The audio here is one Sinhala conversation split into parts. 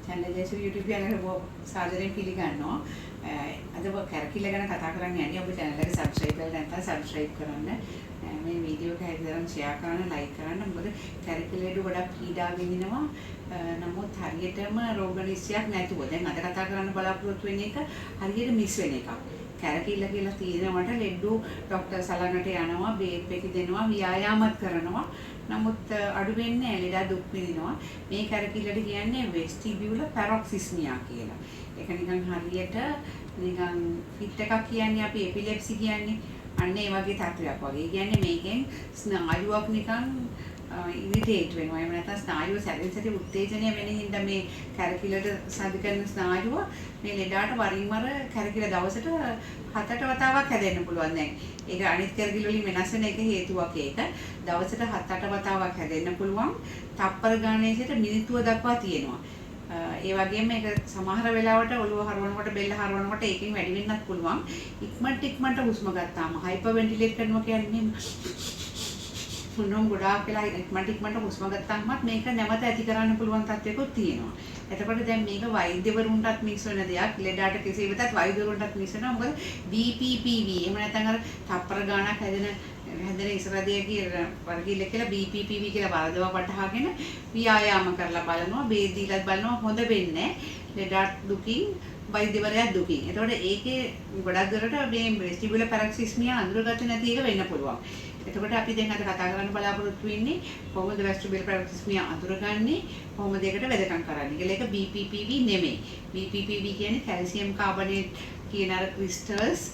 චන්දජයශ්‍රී YouTube channel එක සාදරයෙන් පිළිගන්නවා. අද ඔබ කැරකිල්ල ගැන කතා කරන්න යන්නේ. ඔබ channel එක subscribe කරලා නැත්නම් subscribe කරන්න. මේ වීඩියෝ එක හැදෙරම් share කරන්න, like කරන්න. මොකද කැරකිල්ලේට ගොඩක් පීඩා විඳිනවා. නමුත් හරියටම රෝග නිශ්චයක් නැතුව දැන් අද කතා කරන්න බලාපොරොත්තු වෙන එක හරියට මිස් වෙන එකක්. කැරකිල්ල කියලා තියෙනවට ලෙඩු ડોක්ටර් සලනට යනවා, බේත් එක දෙනවා, ව්‍යායාමත් කරනවා. නමුත් අඩු වෙන්නේ ලෙඩ දුක් විඳිනවා. මේ කැරකිල්ලට කියන්නේ වෙස්ටිබියුලර් පැරොක්සිස්මියා කියලා. ඒක නිකන් හරියට නිකන් ෆිට් එකක් කියන්නේ අපි එපිලෙප්සි කියන්නේ. අන්න ඒ වගේ තත්ත්වයක් වගේ. ඒ කියන්නේ මේකෙන් ස්නායුවක් නිකන් ඉරිටේට් වෙනවා. එහෙම නැත්නම් ස්නායුව සැරින් සැරේ උත්තේජනය වෙන හින්දා මේ කැරකිල්ලට සාධ කරන ස්නායුව මේ ලෙඩාට වරින් වර කැරකිල්ල දවසට 7 වතාවක් හැදෙන්න පුළුවන්. දැන් ඒක අනිත් කැරකිල්ල වලින් වෙනස් වෙන එක හේතුවක් ඒක. දවසට 7-8 වතාවක් හැදෙන්න පුළුවන්. තප්පර ගානේ සිට මිනිත්තුව දක්වා තියෙනවා. ඒ වගේම මේක සමහර වෙලාවට ඔළුව හරවනකොට බෙල්ල හරවනකොට ඒකෙන් වැඩි වෙන්නත් පුළුවන්. ඉක්මනට හුස්ම ගත්තාම හයිපර් වෙන්ටිලේට් කරනවා කියන්නේ මොනවා ගොඩාක් වෙලා ඉක්මනට හුස්ම ගත්තාමත් මේක නැවත ඇති කරන්න පුළුවන් තත්යකුත් තියෙනවා. එතකොට දැන් මේක වෛද්‍යවරුන්ටත් මිස් වෙන දෙයක්. ලෙඩාට කෙසේ වෙතත් වෛද්‍යවරුන්ටත් මිස් වෙනවා. මොකද BPPV එහෙම නැත්නම් අර තප්පර ගාණක් හැදෙන ඉස්සරහදී වර්ගීල කියලා BPPV කියලා වරදවා වටහාගෙන ව්‍යායාම කරලා බලනවා. බේත් දීලත් බලනවා. හොඳ වෙන්නේ ලෙඩාට දුකින් වෛද්‍යවරයා දුකින්. එතකොට ඒකේ ගොඩක් දුරට මේ වෙස්ටිබියුලර් පැරොක්සිස්මියා අඳුරගත්තේ නැති එක වෙන්න පුළුවන්. එතකොට අපි දැන් අද කතා කරන්න බලාපොරොත්තු වෙන්නේ කොහොමද වෙස්ටිබියුලර් පැරොක්සිස්මියා අඳුරගන්නේ, කොහොමද ඒකට වෙදකම් කරන්නේ කියලා. ඒක BPPV නෙමෙයි. BPPV කියන්නේ කැල්සියම් කාබනේට් කියන අර ක්‍රිස්ටල්ස්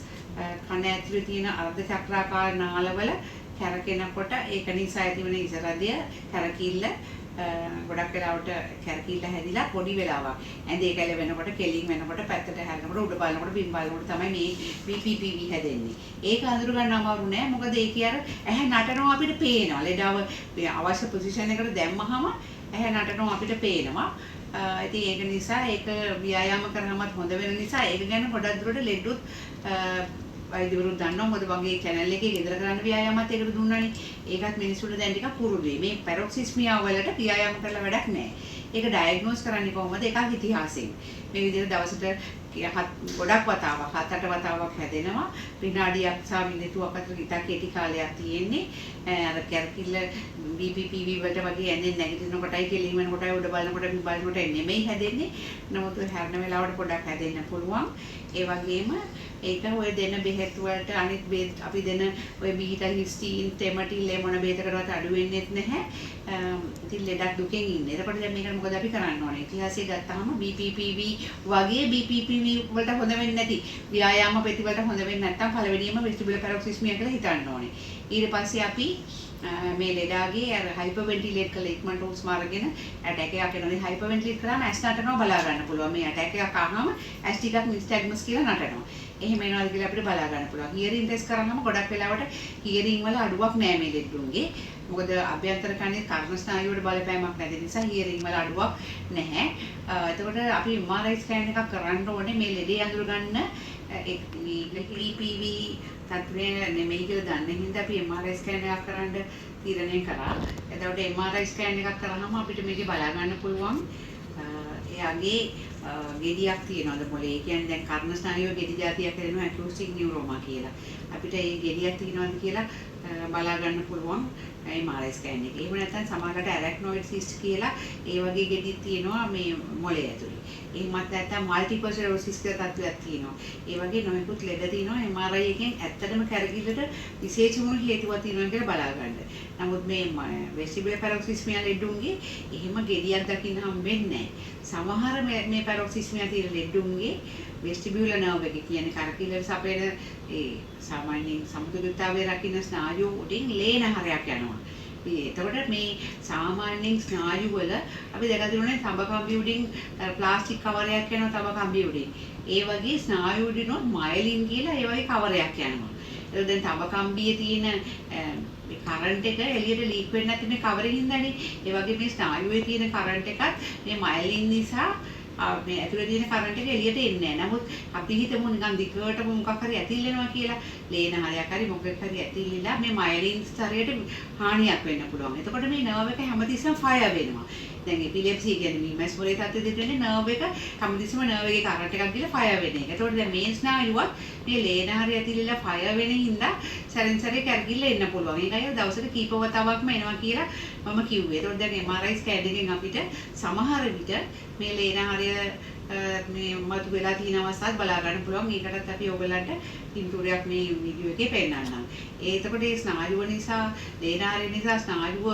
කන ඇතුලේ තියෙන අර්ධ චක්‍රාකාර නාලවල කැරකෙනකොට ඒක නිසා ඇතිවන ඉසරදිය කැරකිල්ල ගොඩක් වෙලාවට කැරකිල්ල හැදිලා පොඩි වෙලාවක් ඇඳේ කැල වෙනකොට කෙලින් වෙනකොට පැත්තට හැරෙනකොට උඩ බලනකොට බිම් බලනකොට තමයි මේ BPPV හැදෙන්නේ. ඒක අඳුර ගන්න අමාරු නෑ. මොකද ඒකේ අර ඇහැ නටනවා අපිට පේනවා. ලෙඩාව අවශ්‍ය පොසිෂන් එකට දැම්මහම ඇහැ නටනවා අපිට පේනවා. ඉතින් ඒක නිසා ඒක ව්‍යායාම කරනමත් හොඳ වෙන නිසා ඒක ගැන ගොඩක් දුරට ලෙඩුත් වෛද්‍යවරුන් දන්නවා. මොකද මගේ channel එකේ ගෙදර කරන්න ව්‍යායාමත් ඒකට දුන්නානේ. ඒකත් මිනිස්සුන්ට දැන් ටිකක් පුරුදුයි. මේ පැරොක්සිස්මියා වලට ව්‍යායාම කරලා වැඩක් නැහැ. ඒක ඩයග්නෝස් කරන්නේ කොහොමද? ඒකක් ඉතිහාසයෙන්. මේ විදිහට දවසට ගොඩක් වතාවක් 7-8 වතාවක් හැදෙනවා. විනාඩියක් සහ මිනිත්තුවක් අතර ඉතා කෙටි කාලයක් තියෙන්නේ. අර කැරකිල්ල BPPV වලට වගේ ඇඳෙන් නැගිටිනකොටයි කෙලින් වෙනකොටයි උඩ බලනකොට නෙමෙයි හැදෙන්නේ. නමුත් ඔය හැරෙන වෙලාවට පොඩක් හැදෙන්න පුළුවන්. ඒ වගේම ඒක ඔය දෙන බෙහෙත් වලට අනිත් බෙහෙත් අපි දෙන ඔය බීටා හිස්ටින් ටෙමටිල් මොන බෙහෙතකටවත් අඩු වෙන්නේ නැහැ. ඉතින් ලෙඩක් දුකෙන් ඉන්නේ. එතකොට දැන් මේකට මොකද අපි කරන්න ඕනේ? ඉතිහාසය ගත්තාම BPPV වගේ BPPV වලට හොඳ වෙන්නේ නැති ව්‍යායාම ප්‍රති වලට හොඳ වෙන්නේ නැත්නම් පළවෙනියම වෙස්ටිබියුලර් පැරොක්සිස්මියා කියලා හිතන්න ඕනේ. ඊට පස්සේ අපි මේ ලෙඩාගේ අර හයිපර් වෙන්ටිලේට් කරලා ඉක්මනට හුස්ම අරගෙන ඇටැක් එකක් එනවා. මේ හයිපර් වෙන්ටිලේට් කරාම ඇස් නටනවා බලා ගන්න පුළුවන්. මේ ඇටැක් එකක් ආවම ඇස් ටිකක් නිස්ටැග්මස් කියලා නටනවා. එහෙම එනවාද කියලා අපිට බලා ගන්න පුළුවන්. හියරින් ටෙස්ට් කරාම ගොඩක් වෙලාවට හියරින් වල අඩුවක් නෑ මේ ලෙඩුන්ගේ. මොකද අභ්‍යන්තර කනේ කර්ණ ස්නායුවට බලපෑමක් නැති නිසා හියරින් වල අඩුවක් නැහැ. එතකොට අපි MRI ස්කෑන් එකක් කරන්න ඕනේ මේ ලෙඩේ අඳුර ගන්න PPV තත්ත්වය නෙමෙයි කියලා දන්න හින්දා අපි MRI ස්කෑන් එකක් කරන්න තීරණය කරා. එතකොට MRI ස්කෑන් එකක් කරාම අපිට මේකේ බලා ගන්න පුළුවන් එයාගේ ගෙඩියක් තියෙනවද මොලේ. ඒ කියන්නේ දැන් කර්ණ ස්නායුවේ ගෙඩි జాතියක් හැදෙනවා ඇක්‍රෝස්ටික් නියුරෝමා කියලා. අපිට මේ ගෙඩියක් තියෙනවද කියලා බලා ගන්න පුළුවන් MRI ස්කෑන් එකේ. එහෙම නැත්නම් සමහරකට ඇරැක්නොයිඩ් සිස්ට් කියලා ඒ වගේ ගෙඩියක් තියෙනවා මේ මොලේ ඇතුලේ. එහෙමත් නැත්නම් මල්ටිපල් ස්ක්ලෙරොසිස් කියලා තත්ත්වයක් තියෙනවා. ඒ වගේ නොයෙකුත් ලෙඩ තියෙනවා. MRI එකෙන් ඇත්තටම කැරකිල්ලට විශේෂම හේතුවක් තියෙනවා කියලා බලා ගන්න. නමුත් මේ වෙස්ටිබියුලර් පැරොක්සිස්මියා ලෙඩුන්ගේ එහෙම ගෙඩියක් දකින්න හම්බෙන්නේ නැහැ. සමහර මේ පැරොක්සිස්මියා තියෙන ලෙඩුන්ගේ වෙස්ටිබියුලර් නර්ව් එක කියන්නේ කැරකිල්ලට සපයන ඒ සාමාන්‍යයෙන් සමතුලිතතාවය රකින්න ස්නායු උඩින් ලේනහරයක් යනවා. එතකොට මේ සාමාන්‍යයෙන් ස්නායු වල අපි දැක දුන්නේ තඹ කම්බි උඩින් ප්ලාස්ටික් කවරයක් යනවා තඹ කම්බි උඩින්. ඒ වගේ ස්නායු උඩිනොත් මයලින් කියලා ඒ වගේ කවරයක් යනවා. ඒක දැන් තඹ කම්බියේ තියෙන මේ කරන්ට් එක එළියට ලීක් වෙන්නේ නැති මේ කවරෙන් ඉඳන්නේ. ඒ වගේ මේ ස්නායුවේ තියෙන කරන්ට් එකත් මේ මයලින් නිසා මේ ඇතුලේ තියෙන කරන්ට් එක එළියට එන්නේ නැහැ. නමුත් අපි හිතමු නිකන් දිගටම මොකක් හරි ඇතිල්ලෙනවා කියලා. ලේන හරයක් හරි මොකක් හරි ඇතිල්ලලා මේ මයලින් ස්තරයට හානියක් වෙන්න පුළුවන්. එතකොට මේ නර්ව් එක හැමතිස්සෙම ෆයර් වෙනවා. දැන් එපිලෙප්සි කියන්නේ මීමස් මොලේ තත්ත්වෙ දෙන්නේ නර්ව් එක හැමතිස්සෙම නර්ව් එකේ කරන්ට් එකක් දීලා ෆයර් වෙන එක. ඒතකොට දැන් මේ ස්නායුවත් මේ ලේනාරිය ඇතිලිලා ෆයර් වෙන හින්දා සැරෙන් සැරේ කැරකිල්ල එන්න පුළුවන්. ඒකයි දවසට කීප වතාවක්ම එනවා කියලා මම කිව්වේ. ඒතකොට දැන් MRI ස්කෑන් එකෙන් අපිට සමහර විට මේ ලේනාරිය මේ මතු වෙලා තියෙන අවස්ථාවත් බලා ගන්න පුළුවන්. ඒකටත් අපි ඔයගලන්ට පින්තූරයක් මේ වීඩියෝ එකේ පෙන්නන්නම්. එතකොට මේ ස්නායුව නිසා, ලේනාරිය නිසා ස්නායුව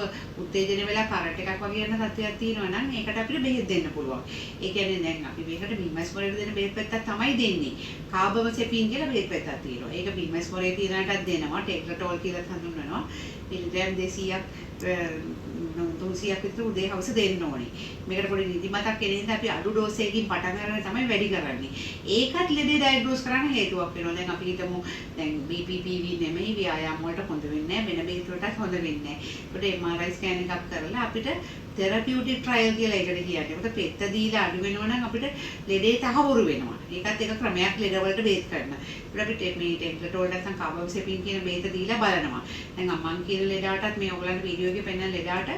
උත්තේජනය වෙලා කරන්ට් එකක් වගේ යන තත්ත්වයක් තියෙනවා නම් ඒකට අපිට බෙහෙත් දෙන්න පුළුවන්. ඒ කියන්නේ දැන් අපි මේකට බීමස් මොලේට දෙන බෙහෙත් පැත්තක් තමයි දෙන්නේ. කාබමසෙපින් කියලා බෙහෙත් පැත්තක් තියෙනවා. ඒක බීමස් මොලේ තියෙනටත් දෙනවා. ටෙක්ලටෝල් කියලා හඳුන්වනවා. මිලිග්‍රෑම් 200ක් විතර උදේ හවස දෙන්න ඕනේ. මේකට පොඩි නිදිමතක් එන හින්දා අපි අඩු ඩෝස් එකකින් පටන් ගන්න තමයි වැඩි කරන්නේ. ඒකත් ලෙඩේ ඩයග්නෝස් කරන්න හේතුවක් වෙනවා. දැන් අපි හිතමු දැන් BPPV නෙමෙයි ව්‍යායාම වලට හොඳ වෙන්නේ නැහැ. වෙන බෙහෙත් වලටත් හොඳ වෙන්නේ නැහැ. ඒකට MRI ස්කෑන් එකක් කරලා අපිට තෙරපියුටික් ට්‍රයල් කියලා එකට කියන්නේ. ඒකට පෙත්ත දීලා අඩු වෙනවා නම් අපිට ලෙඩේ තහවුරු වෙනවා. ඒකත් එක ක්‍රමයක් ලෙඩ වලට බෙහෙත් කරන්න. ඒකට අපිට මේ ටෙක්ලටෝල් නැත්නම් කාබෝසෙපින් කියන බෙහෙත දීලා බලනවා. දැන් මං කියන ලෙඩාටත් මේ ඔයගලන්ට වීඩියෝ එකේ පෙන්නන ලෙඩාට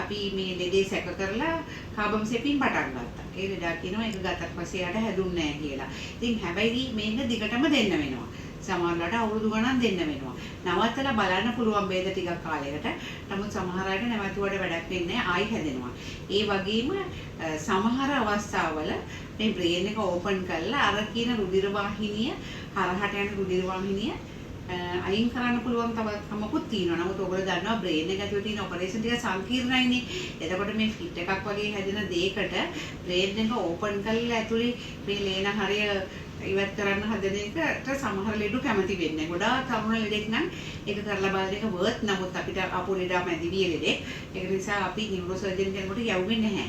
අපි මේ ලෙඩේ සැක කරලා කාබෝසෙපින් පටන් ගත්තා. ඒ ලෙඩා කියනවා ඒක ගතක් පස්සේ යට හැදුන්නේ නැහැ කියලා. ඉතින් හැබැයි මේක දිගටම දෙන්න වෙනවා. සමහරවිට අවුරුදු ගණන් දෙන්න වෙනවා. නවත්තලා බලන්න පුළුවන් වේද ටිකක් කාලයකට. නමුත් සමහර අයට නැවතුවට වැඩක් වෙන්නේ නැහැ. ආයි හැදෙනවා. ඒ වගේම සමහර අවස්ථාවල මේ බ්‍රේන් එක ඕපන් කරලා අර කියන රුධිර වාහිනිය හරහට යන රුධිර වාහිනිය අයින් කරන්න පුළුවන් තව කමකුත් තියෙනවා. නමුත් ඔයගොල්ලෝ දන්නවා බ්‍රේන් එක ඇතුලේ තියෙන ඔපරේෂන් ටික සංකීර්ණයිනේ. එතකොට මේ ෆිට් එකක් වගේ හැදෙන දෙයකට බ්‍රේන් එක ඕපන් කරලා ඇතුලේ මේ ලේන හරිය ඉවත් කරන්න හදන එකට සමහර ලෙඩු කැමති වෙන්නේ නැහැ. ගොඩාක් තරුණ ලෙඩෙක් නම් ඒක කරලා බලන එක වර්ත්. නමුත් අපිට අපෝ ලෙඩා මැදිවිය ලෙඩෙක්. ඒක නිසා අපි නියුරෝ සර්ජන් කෙනෙකුට යවුවේ නැහැ.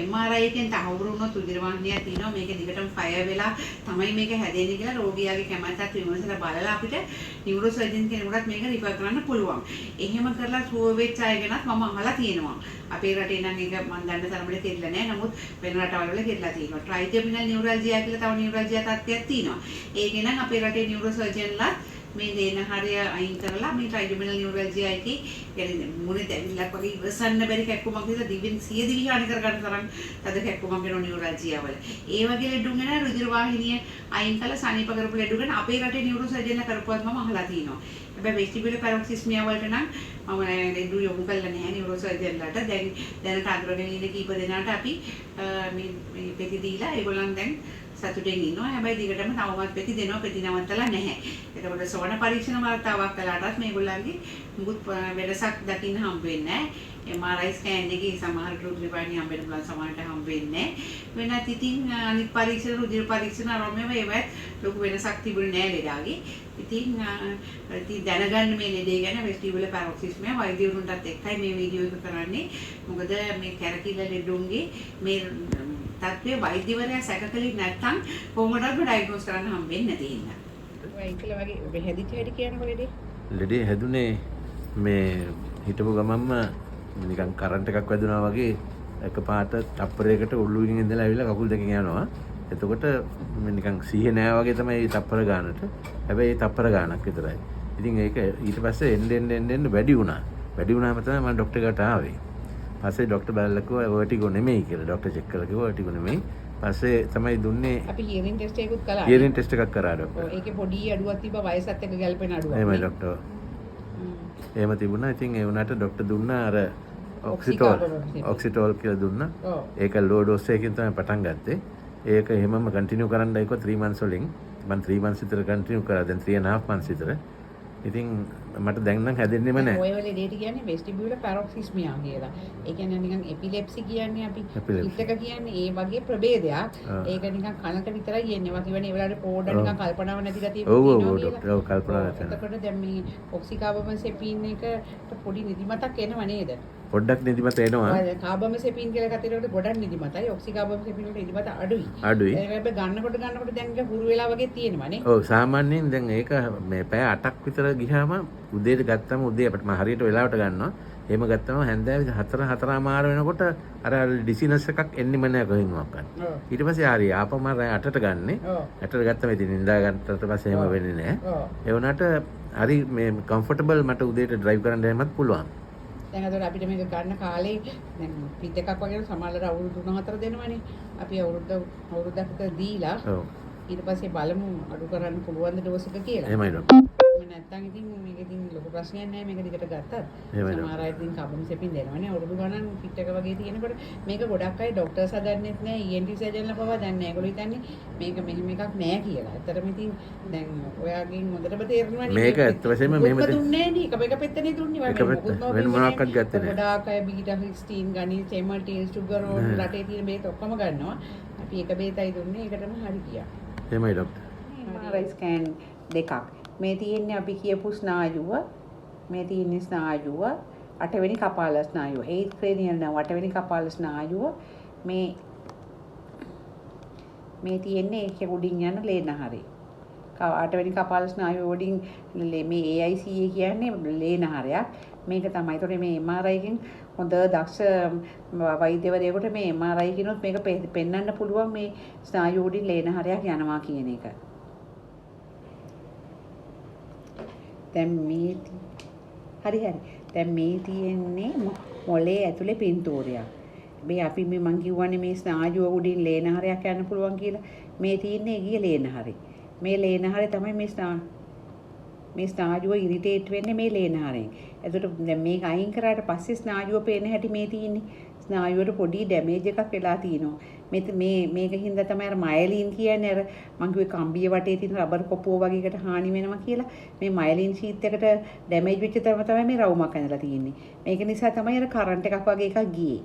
MRI එකෙන් තහවුරු වුණොත් රුධිර වාහිනියක් තියෙනවා. මේක දිගටම ෆයර් වෙලා තමයි මේක හැදෙන්නේ කියලා රෝගියාගේ කැමැත්තත් විමසලා බලලා අපිට නියුරෝ සර්ජන් කෙනෙකුට මේක රිෆර් කරන්න පුළුවන්. එහෙම කරලා සුව වෙච්ච අය ගැනත් මම අහලා තියෙනවා. අපේ රටේ නම් ඒක මම දන්න තරමට කෙරෙලා නැහැ. නමුත් වෙන රටවල් වල කෙරෙලා තියෙනවා. ට්‍රයිටර්මිනල් නියුරල්ජියා කියලා තව නියුරල්ජියා තත්ත්වයක් තියෙනවා. ඒකේ නම් අපේ රටේ නියුරෝ සර්ජන්ලා මේ දේන හරිය අයින් කරලා මේ ට්‍රයිටර්මිනල් නියුරල්ජියා එකේ يعني මුනේ දැවිල්ලක් වගේ ඉවසන්න බැරි කැක්කුමක් විතර දිවෙන් 100 දිවි හානි කර ගන්න තරම් තද කැක්කුමක් වෙන නියුරල්ජියා වල. ඒ වගේ ලෙඩුන් ගැන රුධිර වාහිනිය අයින් කරලා සනීප කරපු ලෙඩු ගැන අපේ රටේ නියුරෝ සර්ජන්ලා කරපුවත් මම අහලා තියෙනවා. හැබැයි වෙස්ටිබියුලර් පැරොක්සිස්මියා වලට නම් මම ලෙඩු යොමු කරලා නැහැ නියුරෝ සර්ජන්ලාට. දැනට අඳුරගෙන ඉන්න කීප දෙනාට අපි මේ පෙති දීලා ඒගොල්ලන් දැන් සතුටෙන් ඉන්නවා. හැබැයි දිගටම තවමත් පෙති දෙනවා. පෙති නවත්තලා නැහැ. එතකොට සොවන පරීක්ෂණ වාර්තාවක් කළාටත් මේගොල්ලන්ගේ මුකුත් වෙනසක් දකින්න හම්බ වෙන්නේ නැහැ. MRI ස්කෑන් එකේ සමහර රුධිර වාහිනිය හම්බ වෙන පුළුවන්, සමහරට හම්බ වෙන්නේ නැහැ. වෙනත් ඉතින් අනිත් පරීක්ෂණ රුධිර පරීක්ෂණ ආරම්භයම ඒවත් ලොකු වෙනසක් තිබුණේ නැහැ ලෙඩාගේ. ඉතින් දැනගන්න මේ ලෙඩේ ගැන වෙස්ටිබියුලර් පැරොක්සිස්මියා වෛද්‍යවරුන්ටත් එක්කයි මේ වීඩියෝ එක කරන්නේ. මොකද මේ කැරකිල්ල ලෙඩුන්ගේ මේ තත්ත්වයේ වෛද්‍යවරයා සැකකලි නැත්නම් කොහොමදත් ඩයග්නෝස් කරන්න හම්බෙන්නේ නැති හින්දා. වෛද්‍යල වගේ හැදිච්ච හැටි කියනකොට ලෙඩේ හැදුනේ මේ හිටපු ගමන්ම නිකන් කරන්ට් එකක් වැදුනා වගේ එකපාරට තප්පරයකට ඔළුවකින් ඉඳලා ඇවිල්ලා කකුල් දෙකෙන් යනවා. එතකොට නිකන් සිහිය නෑ වගේ තමයි මේ තප්පර ගන්නට. හැබැයි ඒ තප්පර ගන්නක් විතරයි. ඉතින් ඒක ඊට පස්සේ එන්න වැඩි වුණා. වැඩි වුණාම තමයි මම ડોක්ටර් කට ආවේ. පස්සේ ડોක්ටර් බලලා කිව්වා වර්ටිගෝ නෙමෙයි කියලා. ડોක්ටර් චෙක් කරලා කිව්වා වර්ටිගෝ නෙමෙයි. පස්සේ තමයි දුන්නේ අපි හියරින් ටෙස්ට් එකකුත් කළා. හියරින් ටෙස්ට් එකක් කරා ડોක්ටර්. ඔව් ඒකේ පොඩි අඩුවක් තිබ්බා වයසත් එක්ක ගැලපෙන අඩුවක්. එහෙමයි ડોක්ටර්. එහෙම තිබුණා. ඉතින් ඒ වුණාට ડોක්ටර් දුන්නා අර ඔක්සිටෝල් කියලා දුන්නා. ඒක ලෝ ඩෝස් එකකින් තමයි පටන් ගත්තේ. ඒක එහෙමම කන්ටිනියු කරන්න ඒකෝ 3 months වලින් මම 3 months විතර කන්ටිනියු කරා. දැන් 3.5 months විතර. ඉතින් මට දැන් නම් හැදෙන්නෙම නැහැ. ඔය වල ඩේටි කියන්නේ වෙස්ටිබියුලර් පැරොක්සිස්මියා කියලා. ඒ කියන්නේ නිකන් එපිලෙප්සි කියන්නේ අපි හිටක කියන්නේ ඒ වගේ ප්‍රභේදයක්. ඒක නිකන් කනට විතරයි එන්නේ. වා කියවනේ ඒ වෙලාවට පොඩ නිකන් කල්පනාවක් නැති ගතිය තියෙනවා. ඔව් කල්පනාවක් නැති. එතකොට දැන් මේ ඔක්සිකාබමසෙපින් එකට පොඩි නිදිමතක් එනව නේද? පොඩ්ඩක් නිදිමත එනවා. කාබමසෙපින් කියලා කතරේකට ගොඩක් නිදිමතයි. ඔක්සිකාබමසෙපින් වලට නිදිමත අඩුයි. ඒක හැබැයි ගන්නකොට දැන් ඒක හුරු වෙලා වගේ තියෙනවා නේ. ඔව් සාමාන්‍යයෙන් දැන් ඒක මේ පැය 8ක් විතර ගියාම උදේට ගත්තම උදේ අපිට මම හරියට වෙලාවට ගන්නවා. එහෙම ගත්තම හැන්දෑවේ 4:00 වෙනකොට අර ඩිසිනස් එකක් එන්නෙම නැහැ කොහෙන්වත් ගන්න. ඊට පස්සේ හරිය ආපම 8ට ගන්නෙ. 8ට ගත්තම ඉතින් නිදා ගන්නට පස්සේ එහෙම වෙන්නේ නැහැ. ඒ වුණාට හරි මේ කම්ෆර්ටබල් මට උදේට ඩ්‍රයිව් කරන්න යන්නත් පුළුවන්. දැන් අද අපිට මේක ගන්න කාලේ දැන් පිට එකක් වගේ සමහරවල් අවුරුදු 3-4 දෙනවනේ. අපි අවුරුද්දකට දීලා ඔව්. ඊට පස්සේ බලමු අඩු කරන්න පුළුවන් ද ඩෝස් එක කියලා. එහෙමයි ඩොක්ටර්. නැත්තම් ඉතින් මේක ඉතින් ලොකු ප්‍රශ්නයක් නෑ මේක දිගට ගත්තත්. එහෙමයි සමහර අය ඉතින් කබම් සෙපින් දෙනවනේ අවුරුදු ගණන් පිට එක වගේ තියෙනකොට මේක ගොඩක් අය ડોක්ටර්ස් හදන්නෙත් නෑ ENT සර්ජන්ලා පවා දැන් නෑ. ඒගොල්ලෝ හිතන්නේ මේක මෙහෙම එකක් නෑ කියලා. ඇත්තටම ඉතින් දැන් ඔයාගෙන් හොඳටම තේරෙනවා මේක ඇත්ත වශයෙන්ම මෙහෙම දුන්නේ නෑ නේ. එක පෙත්තනේ දුන්නේ එක පැත්ත. වෙන මොනවාක්වත් ගත්තේ නෑ. ගොඩාක් අය බීටා 16 ගනි චෙමටිල් සුගර් ඕන රටේ තියෙන බේත් ඔක්කොම ගන්නවා. අපි එක බේතයි දුන්නේ. ඒකටම හරි ගියා. එහෙමයි ඩොක්ටර්. MRI ස්කෑන් දෙකක්. මේ තියෙන්නේ අපි කියපු ස්නායුව. මේ තියෙන්නේ ස්නායුව. 8 වෙනි කපාල ස්නායුව. 8th cranial nerve 8 වෙනි කපාල ස්නායුව. මේ තියෙන්නේ ඒක උඩින් යන ලේනහරේ. 8 වෙනි කපාල ස්නායුව උඩින් මේ AICA කියන්නේ ලේනහරයක්. මේක තමයි. ඒතකොට මේ MRI එකෙන් හොඳ දක්ෂ වෛද්‍යවරයෙකුට මේ MRI කිනොත් මේක පෙන්වන්න පුළුවන් මේ ස්නායුව උඩින් ලේනහරයක් යනවා කියන එක. දැන් මේ හරි. දැන් මේ තියෙන්නේ මොලේ ඇතුලේ පින්තූරයක්. මේ අපි මං කියවනේ මේ ස්නායුව උඩින් ලේනහරයක් යන්න පුළුවන් කියලා. මේ තියෙන්නේ ගිය ලේනහරේ. මේ ලේනහරේ තමයි මේ ස්නායුව ඉරිටේට් වෙන්නේ මේ ලේනහරෙන්. එතකොට දැන් මේක අයින් කරාට පස්සේ ස්නායුව පේන හැටි මේ තියෙන්නේ. ස්නායුවට පොඩි ඩැමේජ් එකක් වෙලා තිනවා. මේක හින්දා තමයි අර මයලින් කියන්නේ අර මං කිව්වේ කම්බිය වටේ තියෙන රබර් කොපුව වගේ එකට හානි වෙනවා කියලා. මේ මයලින් ෂීට් එකට ඩැමේජ් වෙච්ච තරම තමයි මේ රවුමක් ඇඳලා තියෙන්නේ. මේක නිසා තමයි අර කරන්ට් එකක් වගේ එකක් ගියේ.